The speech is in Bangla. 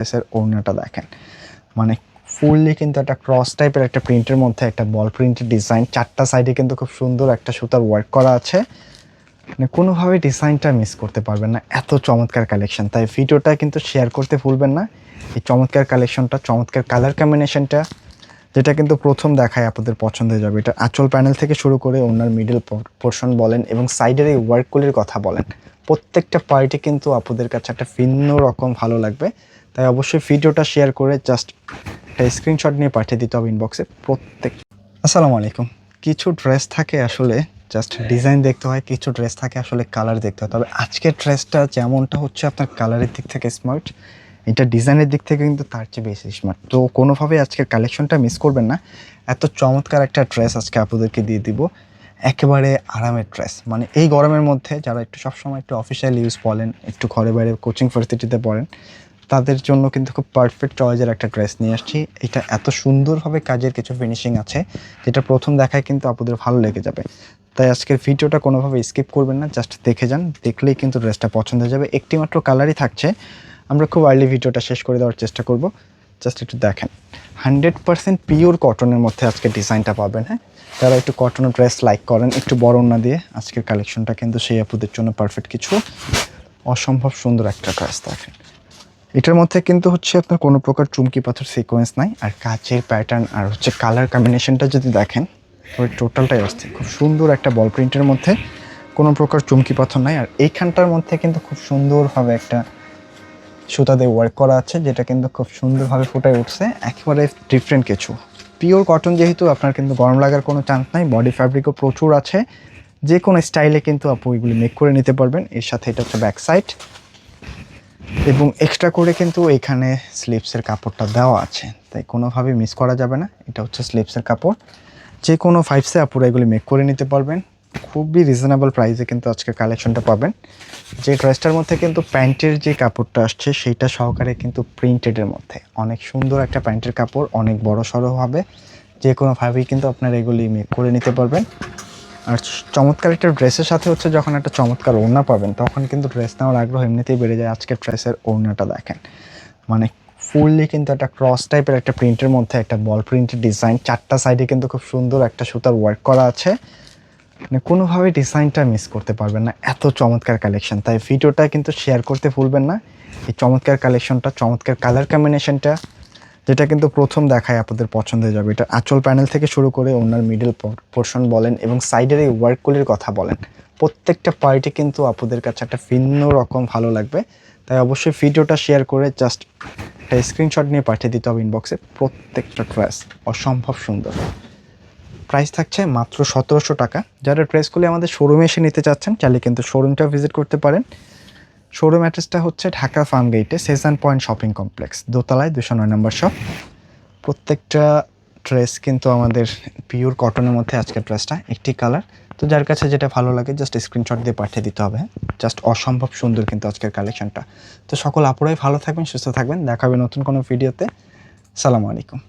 ড্রেসের ওড়নাটা দেখেন, মানে ফুললি কিন্তু একটা ক্রস টাইপের একটা প্রিন্টের মধ্যে একটা বল প্রিন্টের ডিজাইন, চারটা সাইডে কিন্তু খুব সুন্দর একটা সুতার ওয়ার্ক করা আছে। মানে কোনোভাবে ডিজাইনটা মিস করতে পারবেন না, এত চমৎকার কালেকশন। তাই ভিডিওটা কিন্তু শেয়ার করতে ভুলবেন না। এই চমৎকার কালেকশনটা, চমৎকার কালার কম্বিনেশনটা, যেটা কিন্তু প্রথম দেখায় আপনাদের পছন্দ হয়ে যাবে। এটা আঁচল প্যানেল থেকে শুরু করে ওনার মিডল পোর্শন বলেন এবং সাইডের এই ওয়ার্কগুলির কথা বলেন, প্রত্যেকটা পার্টি কিন্তু আপনাদের কাছে একটা ভিন্ন রকম ভালো লাগবে। তাই অবশ্যই ভিডিওটা শেয়ার করে জাস্ট একটা স্ক্রিনশট নিয়ে পাঠিয়ে দিতে হবে ইনবক্সে প্রত্যেক। আসসালামু আলাইকুম। কিছু ড্রেস থাকে আসলে জাস্ট ডিজাইন দেখতে হয়, কিছু ড্রেস থাকে আসলে কালার দেখতে হয়। তবে আজকের ড্রেসটা যেমনটা হচ্ছে আপনার কালারের দিক থেকে স্মার্ট, এটা ডিজাইনের দিক থেকে কিন্তু তার চেয়ে বেশি স্মার্ট। তো কোনোভাবেই আজকের কালেকশনটা মিস করবেন না। এত চমৎকার একটা ড্রেস আজকে আপনাদেরকে দিয়ে দিব, একেবারে আরামের ড্রেস। মানে এই গরমের মধ্যে যারা একটু সবসময় একটু অফিসিয়াল ইউজ বলেন, একটু ঘরে বাইরে কোচিং ভার্সিটিতে পড়েন, তাদের জন্য কিন্তু খুব পারফেক্ট চয়েসের একটা ড্রেস নিয়ে আসছি। এটা এত সুন্দরভাবে কাজের কিছু ফিনিশিং আছে, যেটা প্রথম দেখায় কিন্তু আপনাদের ভালো লেগে যাবে। তাই আজকের ভিডিওটা কোনোভাবে স্কিপ করবেন না, জাস্ট দেখে যান, দেখলেই কিন্তু ড্রেসটা পছন্দ হয়ে যাবে। একটি মাত্র কালারই থাকছে, আমরা খুব আর্লি ভিডিওটা শেষ করে দেওয়ার চেষ্টা করব। জাস্ট একটু দেখেন, 100% পিওর কটনের মধ্যে আজকে ডিজাইনটা পাবেন। হ্যাঁ, যারা একটু কটনের ড্রেস লাইক করেন একটু বড় না দিয়ে, আজকের কালেকশনটা কিন্তু সেই আপুদের জন্য পারফেক্ট কিছু। অসম্ভব সুন্দর একটা ড্রেস দেখেন। এটার মধ্যে কিন্তু হচ্ছে আপনার কোনো প্রকার চুমকি পাথর সিকোয়েন্স নাই, আর কাচের প্যাটার্ন আর হচ্ছে কালার কম্বিনেশনটা যদি দেখেন তবে টোটালটাই অস্থির। খুব সুন্দর একটা বল প্রিন্টের মধ্যে কোনো প্রকার চুমকি পাথর নাই, আর এইখানটার মধ্যে কিন্তু খুব সুন্দরভাবে একটা সুতা দিয়ে ওয়ার্ক করা আছে, যেটা কিন্তু খুব সুন্দরভাবে ফুটে উঠছে। একেবারে ডিফারেন্ট কিছু, পিওর কটন যেহেতু আপনার কিন্তু গরম লাগার কোনো চান্স নাই। বডি ফ্যাব্রিকও প্রচুর আছে, যে কোনো স্টাইলে কিন্তু আপু এগুলি মেক করে নিতে পারবেন। এর সাথে এটা হচ্ছে ব্যাক সাইড, এবং এক্সট্রা করে কিন্তু এখানে স্লিপসের কাপড়টা দেওয়া আছে, তাই কোনোভাবে মিস করা যাবে না। এটা হচ্ছে স্লিপসের কাপড়, যে কোনো ফাইভসে আপুরা এগুলি মেক করে নিতে পারবেন। খুবই রিজনেবল প্রাইসে কিন্তু আজকের কালেকশনটা পাবেন। যে ড্রেসটার মধ্যে কিন্তু প্যান্টের যে কাপড়টা আসছে সেইটা সহকারে কিন্তু প্রিন্টেডের মধ্যে অনেক সুন্দর একটা প্যান্টের কাপড়, অনেক বড় সড়ো হবে, যে কোনোভাবেই কিন্তু আপনারা এগুলি মেক করে নিতে পারবেন। আর চমৎকার একটা ড্রেসের সাথে হচ্ছে যখন একটা চমৎকার ওড়না পাবেন, তখন কিন্তু ড্রেস নেওয়ার আগ্রহ এমনিতেই বেড়ে যায়। আজকের ড্রেসের ওড়নাটা দেখেন, মানে ফুললি কিন্তু একটা ক্রস টাইপের একটা প্রিন্টের মধ্যে একটা বল প্রিন্টের ডিজাইন, চারটা সাইডে কিন্তু খুব সুন্দর একটা সুতার ওয়ার্ক করা আছে। মানে কোনোভাবে ডিজাইনটা মিস করতে পারবেন না, এত চমৎকার কালেকশন। তাই ভিডিওটা কিন্তু শেয়ার করতে ভুলবেন না। এই চমৎকার কালেকশনটা, চমৎকার কালার কম্বিনেশনটা, যেটা কিন্তু প্রথম দেখায় আপনাদের পছন্দ হয়ে যাবে। এটা আঁচল প্যানেল থেকে শুরু করে ওনার মিডল পোর্শন বলেন এবং সাইডের এই ওয়ার্কগুলির কথা বলেন, প্রত্যেকটা পার্টি কিন্তু আপনাদের কাছে একটা ভিন্ন রকম ভালো লাগবে। তাই অবশ্যই ভিডিওটা শেয়ার করে জাস্ট একটা স্ক্রিনশট নিয়ে পাঠিয়ে দিতে হবে ইনবক্সে। প্রত্যেকটা ড্রেস অসম্ভব সুন্দর। প্রাইস থাকছে মাত্র 1700 টাকা। যারা ড্রেসগুলি আমাদের শোরুমে এসে নিতে চাচ্ছেন, চাইলে কিন্তু শোরুমটা ভিজিট করতে পারেন। শোরুম অ্যাড্রেসটা হচ্ছে ঢাকা ফার্ম গেটে সেজান পয়েন্ট শপিং কমপ্লেক্স, দোতলায় 209 নম্বর শপ। প্রত্যেকটা ড্রেস কিন্তু আমাদের পিওর কটনের মধ্যে আজকের ড্রেসটা একটি কালার। তো যার কাছে যেটা ভালো লাগে জাস্ট স্ক্রিনশট দিয়ে পাঠিয়ে দিতে হবে। জাস্ট অসম্ভব সুন্দর কিন্তু আজকের কালেকশনটা। তো সকল আপুরাই ভালো থাকবেন, সুস্থ থাকবেন, দেখা হবে নতুন কোনো ভিডিওতে। সালামু আলাইকুম।